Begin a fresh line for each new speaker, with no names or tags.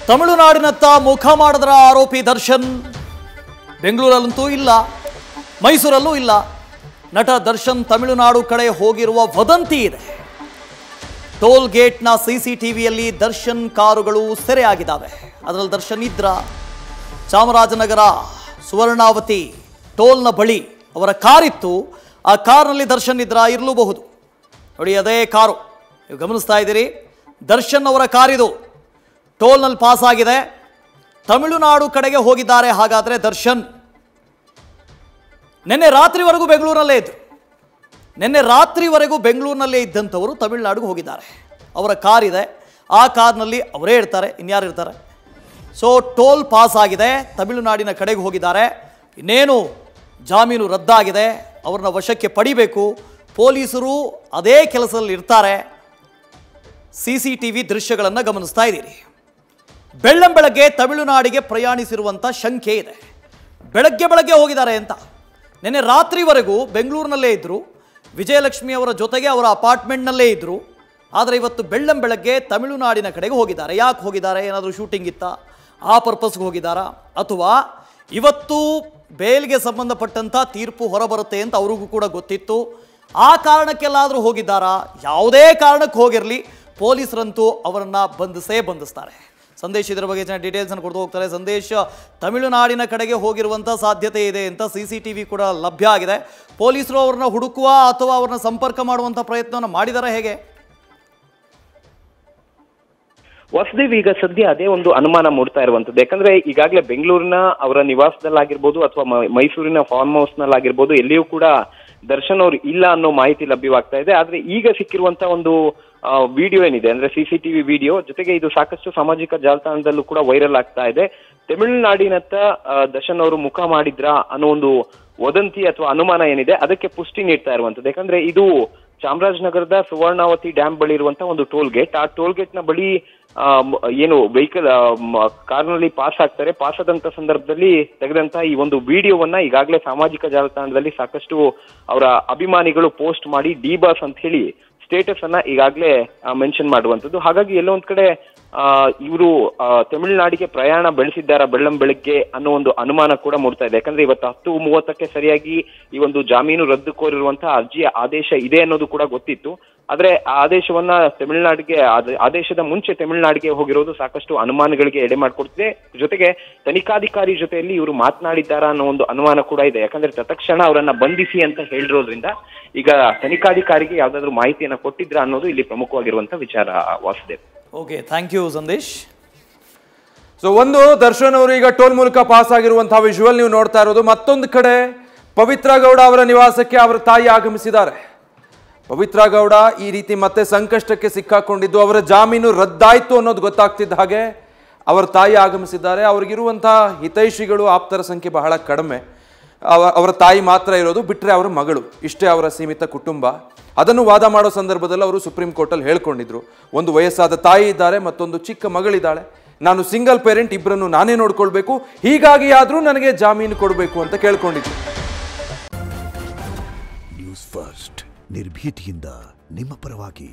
ತಮಿಳುನಾಡಿನತ್ತ ಮುಖ ಮಾಡಿದ್ರ ಆರೋಪಿ ದರ್ಶನ್. ಬೆಂಗಳೂರಲ್ಲಂತೂ ಇಲ್ಲ, ಮೈಸೂರಲ್ಲೂ ಇಲ್ಲ. ನಟ ದರ್ಶನ್ ತಮಿಳುನಾಡು ಕಡೆ ಹೋಗಿರುವ ವದಂತಿ ಇದೆ. ಟೋಲ್ ಗೇಟ್ನ ಸಿಸಿಟಿವಿಯಲ್ಲಿ ದರ್ಶನ್ ಕಾರುಗಳು ಸೆರೆಯಾಗಿದ್ದಾವೆ. ಅದರಲ್ಲಿ ದರ್ಶನ್ ಇದ್ರ. ಚಾಮರಾಜನಗರ ಸುವರ್ಣಾವತಿ ಟೋಲ್ನ ಬಳಿ ಅವರ ಕಾರಿತ್ತು. ಆ ಕಾರ್ನಲ್ಲಿ ದರ್ಶನ್ ಇದ್ರ, ಇರಲೂಬಹುದು. ನೋಡಿ, ಅದೇ ಕಾರು ನೀವು ಗಮನಿಸ್ತಾ ಇದ್ದೀರಿ. ದರ್ಶನ್ ಅವರ ಕಾರಿದು ಟೋಲ್ನಲ್ಲಿ ಪಾಸ್ ಆಗಿದೆ. ತಮಿಳುನಾಡು ಕಡೆಗೆ ಹೋಗಿದ್ದಾರೆ. ಹಾಗಾದರೆ ದರ್ಶನ್ ನಿನ್ನೆ ರಾತ್ರಿವರೆಗೂ ಬೆಂಗಳೂರಿನಲ್ಲೇ ಇದ್ದರು. ನಿನ್ನೆ ರಾತ್ರಿವರೆಗೂ ಬೆಂಗಳೂರಿನಲ್ಲೇ ಇದ್ದಂಥವರು ತಮಿಳುನಾಡಿಗೆ ಹೋಗಿದ್ದಾರೆ. ಅವರ ಕಾರಿದೆ, ಆ ಕಾರ್ನಲ್ಲಿ ಅವರೇ ಇರ್ತಾರೆ, ಇನ್ಯಾರು ಇರ್ತಾರೆ. ಸೊ ಟೋಲ್ ಪಾಸ್ ಆಗಿದೆ, ತಮಿಳುನಾಡಿನ ಕಡೆಗೆ ಹೋಗಿದ್ದಾರೆ. ಇನ್ನೇನು ಜಾಮೀನು ರದ್ದಾಗಿದೆ, ಅವ್ರನ್ನ ವಶಕ್ಕೆ ಪಡಿಬೇಕು. ಪೊಲೀಸರು ಅದೇ ಕೆಲಸದಲ್ಲಿ ಇರ್ತಾರೆ. CCTV ದೃಶ್ಯಗಳನ್ನು ಗಮನಿಸ್ತಾ ಇದ್ದೀರಿ. ಬೆಳ್ಳಂಬೆಳಗ್ಗೆ ತಮಿಳುನಾಡಿಗೆ ಪ್ರಯಾಣಿಸಿರುವಂಥ ಶಂಕೆ ಇದೆ. ಬೆಳಗ್ಗೆ ಹೋಗಿದ್ದಾರೆ ಅಂತ. ನಿನ್ನೆ ರಾತ್ರಿವರೆಗೂ ಬೆಂಗಳೂರಿನಲ್ಲೇ ಇದ್ದರು. ವಿಜಯಲಕ್ಷ್ಮಿ ಅವರ ಜೊತೆಗೆ ಅವರ ಅಪಾರ್ಟ್ಮೆಂಟ್ನಲ್ಲೇ ಇದ್ದರು. ಆದರೆ ಇವತ್ತು ಬೆಳ್ಳಂಬೆಳಗ್ಗೆ ತಮಿಳುನಾಡಿನ ಕಡೆಗೆ ಹೋಗಿದ್ದಾರೆ. ಯಾಕೆ ಹೋಗಿದ್ದಾರೆ? ಏನಾದರೂ ಶೂಟಿಂಗ್ ಇತ್ತಾ? ಆ ಪರ್ಪಸ್ಗೆ ಹೋಗಿದ್ದಾರಾ? ಅಥವಾ ಇವತ್ತು ಬೇಲ್ಗೆ ಸಂಬಂಧಪಟ್ಟಂಥ ತೀರ್ಪು ಹೊರಬರುತ್ತೆ ಅಂತ ಅವ್ರಿಗೂ ಕೂಡ ಗೊತ್ತಿತ್ತು. ಆ ಕಾರಣಕ್ಕೆಲ್ಲಾದರೂ ಹೋಗಿದ್ದಾರಾ? ಯಾವುದೇ ಕಾರಣಕ್ಕೆ ಹೋಗಿರಲಿ, ಪೊಲೀಸರಂತೂ ಅವರನ್ನು ಬಂಧಿಸ್ತಾರೆ. ಸಂದೇಶ್ ಇದರ ಬಗ್ಗೆ ಡೀಟೇಲ್ಸನ್ನು ಕೊಡ್ತಾ ಹೋಗ್ತಾರೆ. ಸಂದೇಶ್, ತಮಿಳುನಾಡಿನ ಕಡೆಗೆ ಹೋಗಿರುವಂಥ ಸಾಧ್ಯತೆ ಇದೆ ಅಂತ CCTV ಕೂಡ ಲಭ್ಯ ಆಗಿದೆ. ಪೊಲೀಸರು ಅವ್ರನ್ನ ಹುಡುಕುವ ಅಥವಾ ಅವ್ರನ್ನ ಸಂಪರ್ಕ ಮಾಡುವಂಥ ಪ್ರಯತ್ನವನ್ನು ಮಾಡಿದ್ದಾರೆ. ಹೇಗೆ
ವಸುದೇವ್, ಈಗ ಸದ್ಯ ಅದೇ ಒಂದು ಅನುಮಾನ ಮೂಡ್ತಾ ಇರುವಂತದ್ದು. ಯಾಕಂದ್ರೆ ಈಗಾಗಲೇ ಬೆಂಗಳೂರಿನ ಅವರ ನಿವಾಸದಲ್ಲಾಗಿರ್ಬೋದು ಅಥವಾ ಮೈಸೂರಿನ ಫಾರ್ಮ್ ಹೌಸ್ ನಲ್ಲಾಗಿರ್ಬೋದು, ಎಲ್ಲಿಯೂ ಕೂಡ ದರ್ಶನ್ ಅವರು ಇಲ್ಲ ಅನ್ನೋ ಮಾಹಿತಿ ಲಭ್ಯವಾಗ್ತಾ ಇದೆ. ಆದ್ರೆ ಈಗ ಸಿಕ್ಕಿರುವಂತ ಒಂದು ವಿಡಿಯೋ ಏನಿದೆ ಅಂದ್ರೆ CCTV ವಿಡಿಯೋ ಜೊತೆಗೆ ಇದು ಸಾಕಷ್ಟು ಸಾಮಾಜಿಕ ಜಾಲತಾಣದಲ್ಲೂ ಕೂಡ ವೈರಲ್ ಆಗ್ತಾ ಇದೆ. ತಮಿಳುನಾಡಿನತ್ತ ದರ್ಶನ್ ಅವರು ಮುಖ ಮಾಡಿದ್ರ ಅನ್ನೋ ಒಂದು ವದಂತಿ ಅಥವಾ ಅನುಮಾನ ಏನಿದೆ ಅದಕ್ಕೆ ಪುಷ್ಟಿ ನೀಡ್ತಾ ಇರುವಂತದ್ದು. ಯಾಕಂದ್ರೆ ಇದು ಚಾಮರಾಜನಗರದ ಸುವರ್ಣಾವತಿ ಡ್ಯಾಮ್ ಬಳಿ ಇರುವಂತಹ ಒಂದು ಟೋಲ್ ಗೇಟ್. ಆ ಟೋಲ್ ಗೇಟ್ ನ ಬಳಿ ಏನು ವೆಹಿಕಲ್ ಕಾರ್ನಲ್ಲಿ ಪಾಸ್ ಆಗ್ತಾರೆ. ಪಾಸ್ ಆದಂತ ಸಂದರ್ಭದಲ್ಲಿ ತೆಗೆದಂತಹ ಈ ಒಂದು ವಿಡಿಯೋವನ್ನ ಈಗಾಗಲೇ ಸಾಮಾಜಿಕ ಜಾಲತಾಣದಲ್ಲಿ ಸಾಕಷ್ಟು ಅವರ ಅಭಿಮಾನಿಗಳು ಪೋಸ್ಟ್ ಮಾಡಿ ಡಿ-ಬಾಸ್ ಅಂತ ಹೇಳಿ ಸ್ಟೇಟಸ್ ಅನ್ನ ಈಗಾಗಲೇ ಮೆನ್ಷನ್ ಮಾಡುವಂತದ್ದು. ಹಾಗಾಗಿ ಎಲ್ಲೋ ಒಂದ್ ಕಡೆ ಇವರು ತಮಿಳುನಾಡಿಗೆ ಪ್ರಯಾಣ ಬೆಳೆಸಿದ್ದಾರಾ ಬೆಳ್ಳಂಬೆಳಗ್ಗೆ ಅನ್ನೋ ಒಂದು ಅನುಮಾನ ಕೂಡ ಮೂಡ್ತಾ ಇದೆ. ಯಾಕಂದ್ರೆ ಇವತ್ತು 10:30ಕ್ಕೆ ಸರಿಯಾಗಿ ಈ ಒಂದು ಜಾಮೀನು ರದ್ದು ಕೋರಿರುವಂತಹ ಅರ್ಜಿಯ ಆದೇಶ ಇದೆ ಅನ್ನೋದು ಕೂಡ ಗೊತ್ತಿತ್ತು. ಆದ್ರೆ ಆ ಆದೇಶವನ್ನ ಆದೇಶದ ಮುಂಚೆ ತಮಿಳುನಾಡಿಗೆ ಹೋಗಿರೋದು ಸಾಕಷ್ಟು ಅನುಮಾನಗಳಿಗೆ ಎಡೆ ಮಾಡಿಕೊಡ್ತಿದೆ. ಜೊತೆಗೆ ತನಿಖಾಧಿಕಾರಿ ಜೊತೆಯಲ್ಲಿ ಇವರು ಮಾತನಾಡಿದ್ದಾರಾ ಅನ್ನೋ ಒಂದು ಅನುಮಾನ ಕೂಡ ಇದೆ. ಯಾಕಂದ್ರೆ ತತ್ಕ್ಷಣ ಅವರನ್ನ ಬಂಧಿಸಿ ಅಂತ ಹೇಳಿರೋದ್ರಿಂದ ಈಗ ತನಿಖಾಧಿಕಾರಿಗೆ ಯಾವ್ದಾದ್ರು ಮಾಹಿತಿಯನ್ನ ಕೊಟ್ಟಿದ್ರ ಅನ್ನೋದು ಇಲ್ಲಿ ಪ್ರಮುಖವಾಗಿರುವಂತಹ ವಿಚಾರ. Vasudev,
okay, thank you Sandesh.
So ಒಂದು ದರ್ಶನ್ ಅವರು ಈಗ ಟೋಲ್ ಮೂಲಕ ಪಾಸ್ ಆಗಿರುವಂತಹ ವಿಜುವಲ್ ನೀವು ನೋಡ್ತಾ ಇರೋದು. ಮತ್ತೊಂದು ಕಡೆ ಪವಿತ್ರ ಗೌಡ ಅವರ ನಿವಾಸಕ್ಕೆ ಅವರ ತಾಯಿ ಆಗಮಿಸಿದ್ದಾರೆ. ಪವಿತ್ರ ಗೌಡ ಈ ರೀತಿ ಮತ್ತೆ ಸಂಕಷ್ಟಕ್ಕೆ ಸಿಕ್ಕಾಕೊಂಡಿದ್ದು, ಅವರ ಜಾಮೀನು ರದ್ದಾಯ್ತು ಅನ್ನೋದು ಗೊತ್ತಾಗ್ತಿದ್ದ ಹಾಗೆ ಅವರ ತಾಯಿ ಆಗಮಿಸಿದ್ದಾರೆ. ಅವ್ರಿಗಿರುವಂತಹ ಹಿತೈಷಿಗಳು ಆಪ್ತರ ಸಂಖ್ಯೆ ಬಹಳ ಕಡಿಮೆ. ಅವರ ತಾಯಿ ಮಾತ್ರ ಇರೋದು, ಬಿಟ್ಟರೆ ಅವರ ಮಗಳು. ಇಷ್ಟೇ ಅವರ ಸೀಮಿತ ಕುಟುಂಬ. ಅದನ್ನು ವಾದ ಮಾಡೋ ಸಂದರ್ಭದಲ್ಲಿ ಅವರು ಸುಪ್ರೀಂ ಕೋರ್ಟಲ್ಲಿ ಹೇಳ್ಕೊಂಡಿದ್ರು, ಒಂದು ವಯಸ್ಸಾದ ತಾಯಿ ಇದ್ದಾರೆ, ಮತ್ತೊಂದು ಚಿಕ್ಕ ಮಗಳಿದ್ದಾಳೆ, ನಾನು ಸಿಂಗಲ್ ಪೇರೆಂಟ್, ಇಬ್ಬರನ್ನು ನಾನೇ ನೋಡ್ಕೊಳ್ಬೇಕು, ಹೀಗಾಗಿ ಆದರೂ ನನಗೆ ಜಾಮೀನು ಕೊಡಬೇಕು ಅಂತ ಕೇಳ್ಕೊಂಡಿದ್ರು.
ನ್ಯೂಸ್ ಫಸ್ಟ್, ನಿರ್ಭೀತಿಯಿಂದ ನಿಮ್ಮ ಪರವಾಗಿ.